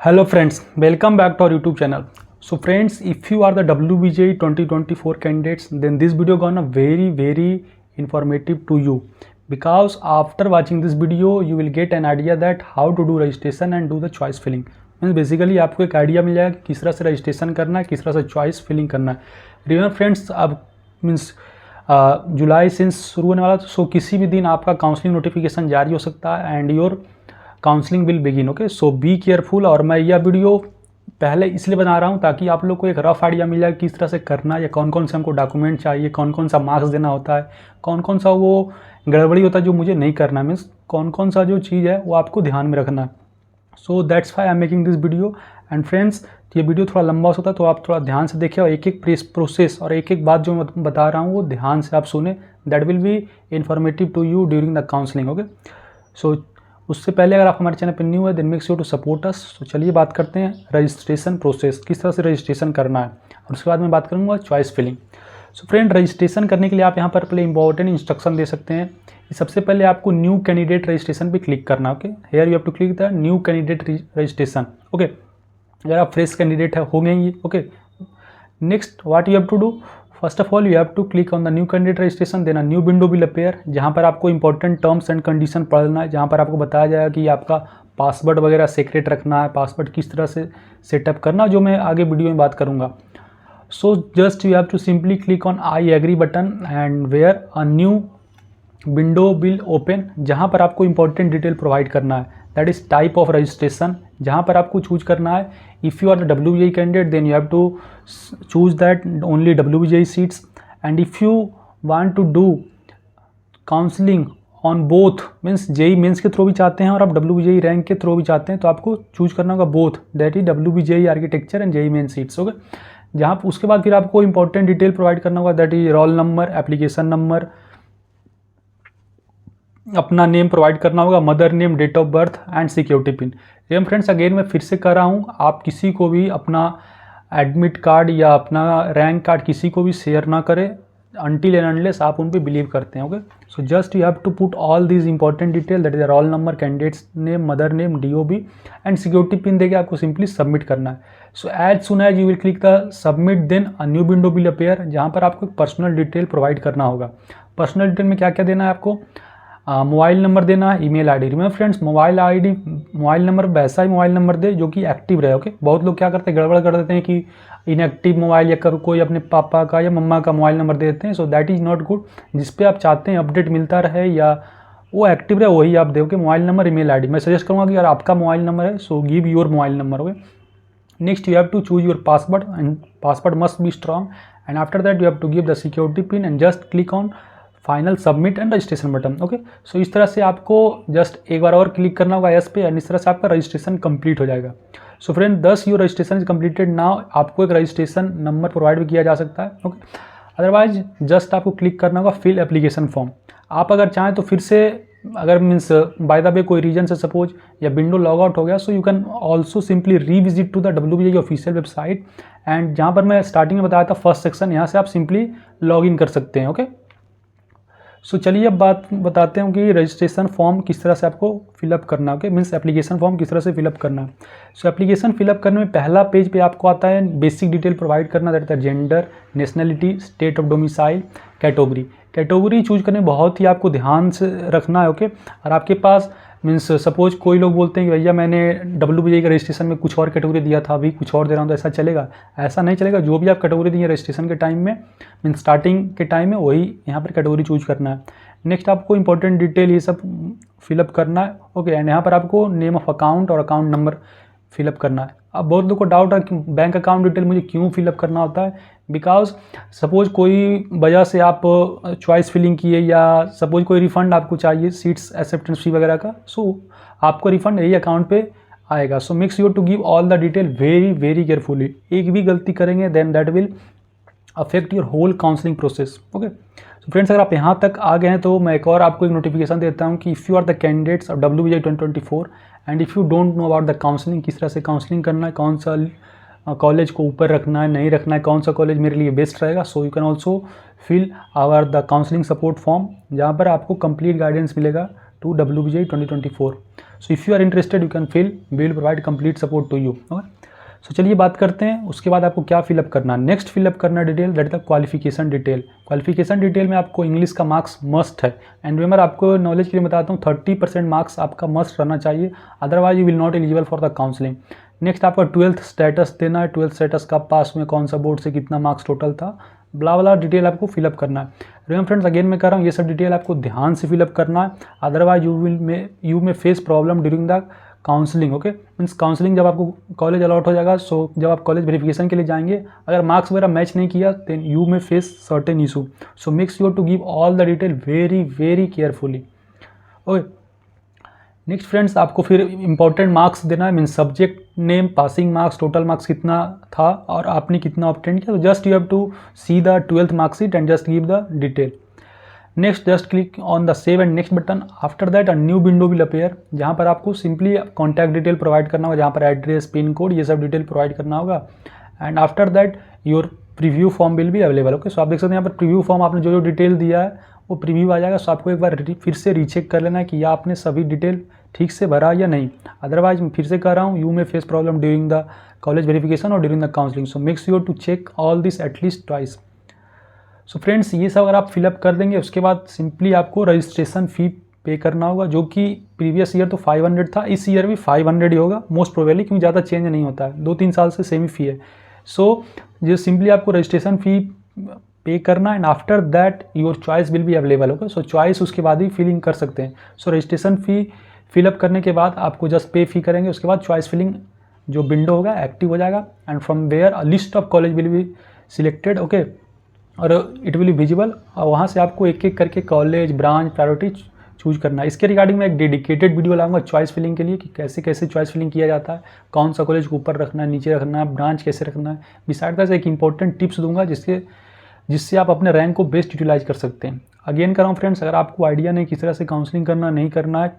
Hello friends, welcome back to our YouTube channel. So friends, if you are the WBJ 2024 candidates, then this video gonna very informative to you, because after watching this video you will get an idea that how to do registration and do the choice filling. Means basically आपको एक idea मिल जाएगा किस तरह से registration करना है, किस तरह से चॉइस फिलिंग करना है. रिमेंबर फ्रेंड्स, अब मीन्स जुलाई सिंस शुरू होने वाला, सो किसी भी दिन आपका काउंसलिंग नोटिफिकेशन जारी हो सकता है and your counselling will begin. Okay, so be careful. और मैं यह वीडियो पहले इसलिए बना रहा हूँ ताकि आप लोग को एक रफ आइडिया मिल जाए किस तरह से करना है, या कौन कौन से हमको डॉक्यूमेंट चाहिए, कौन कौन सा मार्क्स देना होता है, कौन कौन सा वो गड़बड़ी होता है जो मुझे नहीं करना, मीन्स कौन कौन सा जो चीज़ है वो आपको ध्यान में रखना है. So that's why I am making this video. And friends, ये वीडियो थोड़ा लंबा हो सकता है तो आप थोड़ा ध्यान से देखिए और एक एक प्रोसेस और एक एक बात जो मैं बता रहा हूँ वो ध्यान से आप सुने. That will be informative to you during the counselling. Okay, so उससे पहले अगर आप हमारे चैनल पर न्यू है then make sure to support us. तो चलिए बात करते हैं रजिस्ट्रेशन प्रोसेस, किस तरह से रजिस्ट्रेशन करना है, और उसके बाद मैं बात करूँगा choice filling. So friend, registration करने के लिए आप यहाँ पर पहले इंपॉर्टेंट इंस्ट्रक्शन दे सकते हैं. सबसे पहले आपको न्यू कैंडिडेट रजिस्ट्रेशन पे क्लिक करना. Okay, here you have to click the new candidate registration. Okay, अगर आप फ्रेश कैंडिडेट है हो गए ये. Okay, next what you have to do, first of all you have to click on the new candidate registration, then a new window will appear, जहाँ पर आपको important terms and condition पढ़ना है, जहाँ पर आपको बताया जाएगा कि आपका पासवर्ड वगैरह सीक्रेट रखना है, पासवर्ड किस तरह से सेटअप करना, जो मैं आगे वीडियो में बात करूँगा. So just you have to simply click on I agree button and where a new window will open, जहाँ पर आपको इंपॉर्टेंट डिटेल प्रोवाइड करना है. That is type of registration, जहाँ पर आपको चूज करना है. If you are the WBJ candidate then you have to choose that only WBJ seats. And if you want to do counselling on both, means JEE mains के through भी चाहते हैं और आप WBJ रैंक के through भी चाहते हैं, तो आपको चूज करना होगा both, that is WBJ architecture and JEE main seats. Okay, जहाँ उसके बाद फिर आपको इंपॉर्टेंट डिटेल प्रोवाइड करना होगा, that is roll number, application number, अपना नेम प्रोवाइड करना होगा, mother name, date of birth and security pin. एवं फ्रेंड्स, अगेन मैं फिर से कह रहा हूँ, आप किसी को भी अपना एडमिट कार्ड या अपना रैंक कार्ड किसी को भी शेयर ना करें अनटिल एंड अनलेस आप उन पे बिलीव करते हैं. Okay, so just you have to put all these important detail, that is roll number, candidates name, mother name, DOB and security pin देके आपको सिंपली सबमिट करना है. So as soon as you will click the submit then a new window will appear, जहाँ पर आपको personal detail provide करना होगा. Personal detail में क्या क्या देना है आपको, मोबाइल नंबर देना है, email ID. Remember friends, mobile number वैसा ही मोबाइल नंबर दे जो कि एक्टिव रहे. ओके, बहुत लोग क्या करते हैं, गड़बड़ कर देते हैं कि इनएक्टिव मोबाइल या कोई अपने पापा का या मम्मा का मोबाइल नंबर दे देते हैं. So that is not good. जिस पे आप चाहते हैं अपडेट मिलता रहे या वो एक्टिव रहे वही आप दे. Mobile number, email ID. मैं सजेस्ट करूँगा कि अगर आपका मोबाइल नंबर है so give your mobile number. Okay, next you have to choose your password and password must be strong. And after that you have to give the security pin and just click on final submit and registration button. Okay, so इस तरह से आपको just एक बार और click करना होगा yes पे, and इस तरह से आपका रजिस्ट्रेशन कंप्लीट हो जाएगा. सो फ्रेंड, दस your registration is completed. Now आपको एक रजिस्ट्रेशन नंबर प्रोवाइड भी किया जा सकता है. ओके, अदरवाइज जस्ट आपको क्लिक करना होगा फिल एप्लीकेशन फॉर्म. आप अगर चाहें तो फिर से, अगर मीन्स बाय द वे कोई रीजन से सपोज या विंडो लॉग आउट हो गया, so you can also simply revisit to the WBJ official website, and जहाँ पर मैं स्टार्टिंग में बताया था फर्स्ट सेक्शन, यहाँ से आप सिंपली लॉग इन कर सकते हैं. ओके, सो चलिए अब बात बताते हैं कि रजिस्ट्रेशन फॉर्म किस तरह से आपको फिलअप करना है. ओके, मीन्स एप्लीकेशन फॉर्म किस तरह से फिलअप करना है. सो एप्लीकेशन फिलअप करने में पहला पेज पे आपको आता है बेसिक डिटेल प्रोवाइड करना, that is gender, nationality, state of domicile, category. Category choose करने में बहुत ही आपको ध्यान से रखना है. ओके, और आपके पास मीन्स सपोज कोई लोग बोलते हैं कि भैया मैंने WBJ के रजिस्ट्रेशन में कुछ और कैटेगरी दिया था, अभी कुछ और दे रहा हूँ, तो ऐसा चलेगा? ऐसा नहीं चलेगा. जो भी आप कैटेगरी दिए रजिस्ट्रेशन के टाइम में, मीन्स स्टार्टिंग के टाइम में, वही यहाँ पर कैटेगरी चूज करना है. नेक्स्ट आपको इंपॉर्टेंट डिटेल ये सब फिलअप करना है. ओके, एंड यहाँ पर आपको नेम ऑफ अकाउंट और अकाउंट नंबर फिलअप करना है. अब बहुत लोगों को डाउट है कि बैंक अकाउंट डिटेल मुझे क्यों फिलअप करना होता है. बिकॉज सपोज कोई वजह से आप चॉइस फिलिंग किए या सपोज कोई रिफंड आपको चाहिए सीट्स एक्सेप्टेंस फी वगैरह का, सो आपको रिफंड यही अकाउंट पे आएगा. So make sure to give all the detail very carefully. एक भी गलती करेंगे then that will affect your whole counselling process. Okay, तो फ्रेंड्स, अगर आप यहाँ तक आ गए हैं तो मैं एक और आपको एक नोटिफिकेशन देता हूँ कि if you are the candidates of WBJ 2024 and if you don't know about the counselling, किस तरह से काउंसलिंग करना है, कौन सा कॉलेज को ऊपर रखना है, नहीं रखना है, कौन सा कॉलेज मेरे लिए बेस्ट रहेगा, so you can also fill our the counselling support form, जहाँ पर आपको कंप्लीट गाइडेंस मिलेगा to WBJ 2024. So if you are interested, you can fill. We will provide complete support to you. Okay? So चलिए बात करते हैं उसके बाद आपको क्या फिलअप करना है. नेक्स्ट फिलअप करना detail, that is the qualification detail. Qualification detail में आपको इंग्लिश का मार्क्स मस्ट है. एंड रिमेंबर, आपको नॉलेज के लिए बताता हूँ 30% मार्क्स आपका मस्ट रहना चाहिए, otherwise you will not eligible for the counselling. Next आपका 12th स्टेटस देना है. 12th स्टेटस का पास में कौन सा बोर्ड से कितना मार्क्स टोटल था, ब्ला ब्ला डिटेल आपको फिलअप करना है. रिमेंबर फ्रेंड्स, अगेन मैं कह रहा हूँ ये सब डिटेल आपको ध्यान से फिलअप करना है, otherwise you may face problem during the counselling. Okay, means counselling जब आपको कॉलेज अलॉट हो जाएगा, सो जब आप कॉलेज वेरिफिकेशन के लिए जाएंगे, अगर मार्क्स वगैरह मैच नहीं किया then you may face certain issue. So make sure to give all the detail very very carefully. Okay, next friends, आपको फिर इंपॉर्टेंट मार्क्स देना है, means subject name, passing marks, total marks कितना था और आपने कितना ऑब्टेन किया. तो just you have to see the 12th marksheet and just give the detail. Next just click on the save and next button. After that a new window will appear, जहाँ पर आपको सिंपली कॉन्टैक्ट डिटेल प्रोवाइड करना होगा, जहाँ पर address, pin code, ये सब detail provide करना होगा. And after that your preview form will be available. Okay, so आप देख सकते हैं यहाँ पर प्रीव्यू फॉर्म आपने जो जो डिटेल दिया है वो प्रीव्यू आ जाएगा. सो आपको एक बार फिर से रीचेक कर लेना है कि या आपने सभी डिटेल ठीक से भरा या नहीं, अदरवाइज मैं फिर से कह रहा हूँ you may face problem during the college verification और during the counselling. So make sure to check all this at least twice. So friends, ये सब अगर आप फिलअप कर देंगे, उसके बाद सिंपली आपको रजिस्ट्रेशन फ़ी पे करना होगा, जो कि प्रीवियस ईयर तो 500 था, इस ईयर भी 500 ही होगा मोस्ट प्रोबेबली, क्योंकि ज़्यादा चेंज नहीं होता है, 2-3 साल से सेम ही फ़ी है. सो जो सिंपली आपको रजिस्ट्रेशन फ़ी पे करना and after that your choice will be available. Okay, so choice उसके बाद ही फिलिंग कर सकते हैं. सो रजिस्ट्रेशन फ़ी फिलअप करने के बाद आपको जस्ट पे फी करेंगे, उसके बाद चॉइस फिलिंग जो विंडो होगा एक्टिव हो जाएगा and from where a list of college will be selected. Okay, और इट विल बी विजिबल, और वहाँ से आपको एक एक करके कॉलेज, ब्रांच, प्रायोरिटी चूज करना है. इसके रिगार्डिंग मैं एक डेडिकेटेड वीडियो लाऊंगा चॉइस फिलिंग के लिए कि कैसे कैसे चॉइस फिलिंग किया जाता है, कौन सा कॉलेज को ऊपर रखना है, नीचे रखना है, ब्रांच कैसे रखना है. बिसाइड दैट एक इंपॉर्टेंट टिप्स दूंगा जिससे आप अपने रैंक को बेस्ट यूटिलाइज कर सकते हैं. अगेन कर रहा हूँ फ्रेंड्स, अगर आपको आइडिया नहीं किस तरह से काउंसलिंग करना नहीं करना है,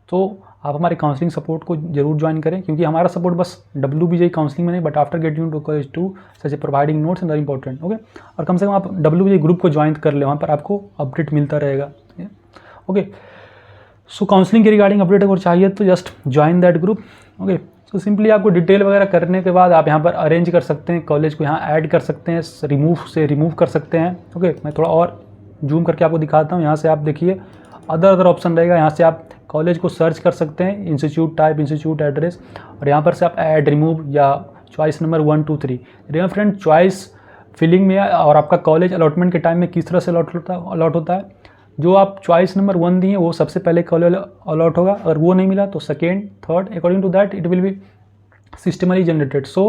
तो आप हमारे काउंसलिंग सपोर्ट को जरूर ज्वाइन करें, क्योंकि हमारा सपोर्ट बस WBJ काउंसलिंग में नहीं, but after getting to college to such a providing notes and important. Okay, और कम से कम आप WBJ ग्रुप को ज्वाइन कर ले, वहाँ पर आपको अपडेट मिलता रहेगा. ओके, सो काउंसलिंग के रिगार्डिंग अपडेट अगर चाहिए तो just join that group. Okay, so simply आपको डिटेल वगैरह करने के बाद आप यहाँ पर अरेंज कर सकते हैं, कॉलेज को यहाँ ऐड कर सकते हैं, रिमूव कर सकते हैं. ओके, मैं थोड़ा और जूम करके आपको दिखाता हूँ. यहाँ से आप देखिए अदर ऑप्शन रहेगा, यहाँ से आप कॉलेज को सर्च कर सकते हैं, इंस्टीट्यूट टाइप, इंस्टीट्यूट एड्रेस, और यहाँ पर से आप ऐड, रिमूव या choice number 1, 2, 3. Remember friend, choice filling में और आपका कॉलेज अलॉटमेंट के टाइम में किस तरह से अलॉट होता है, जो आप चॉइस नंबर 1 दिए वो सबसे पहले कॉलेज अलॉट होगा, अगर वो नहीं मिला तो second, third, according to that it will be systemically generated. So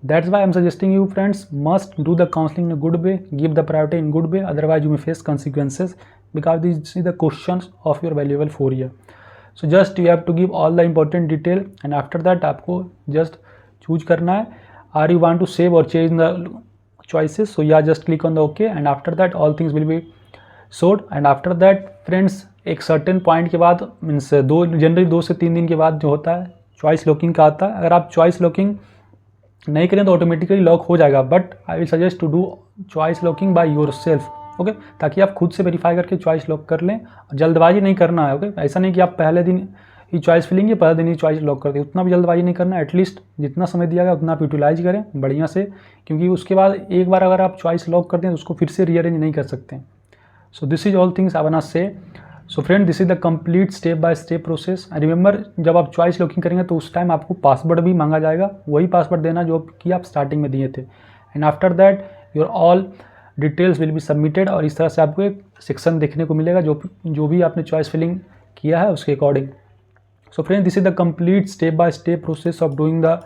that's why I'm suggesting you friends must do the counseling in a good way, give the priority in good way, otherwise you may face consequences, because these are the questions of your valuable 4 year. So just you have to give all the important detail and after that आपको just choose करना है, are you want to save or change the choices. So yeah, just click on the OK and after that all things will be showed. And after that friends, एक certain point के बाद means generally 2 से 3 दिन के बाद जो होता है चॉइस लॉकिंग का आता है. अगर आप चॉइस लॉकिंग नहीं करें तो ऑटोमेटिकली लॉक हो जाएगा, but I will suggest to do choice locking by yourself. Okay, ताकि आप खुद से वेरीफाई करके चॉइस लॉक कर लें. जल्दबाजी नहीं करना है. ओके, ऐसा नहीं कि आप पहले दिन ही चॉइस फिलिंग या पहले दिन ही चॉइस लॉक कर दें, उतना भी जल्दबाजी नहीं करना. एटलीस्ट जितना समय दिया गया उतना आप यूटिलाइज करें बढ़िया से, क्योंकि उसके बाद एक बार अगर आप चॉइस लॉक कर दें तो उसको फिर से रीअरेंज नहीं कर सकते. So this is all things I want to say. So friend, this is the complete step by step process. And remember, जब आप चॉइस लॉकिंग करेंगे तो उस टाइम आपको पासवर्ड भी मांगा जाएगा, वही पासवर्ड देना जो कि आप स्टार्टिंग में दिए थे. And after that your all details will be submitted, और इस तरह से आपको एक सेक्शन देखने को मिलेगा जो भी आपने चॉइस फिलिंग किया है उसके according. So friend, this is the complete step by step process of doing the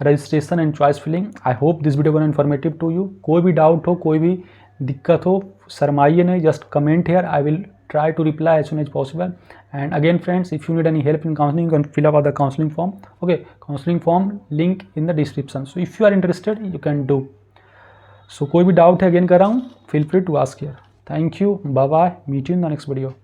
registration and choice filling. I hope this video one informative to you. कोई भी डाउट हो, कोई भी दिक्कत हो, शर्माइए नहीं, just comment here, I will try to reply as soon as possible. And again friends, if you need any help in counseling, you can fill up the counseling form. Okay, counseling form link in the description. So if you are interested, you can do. So कोई भी doubt है again कर रहा हूँ, feel free to ask here. Thank you, bye bye, meet you in the next video.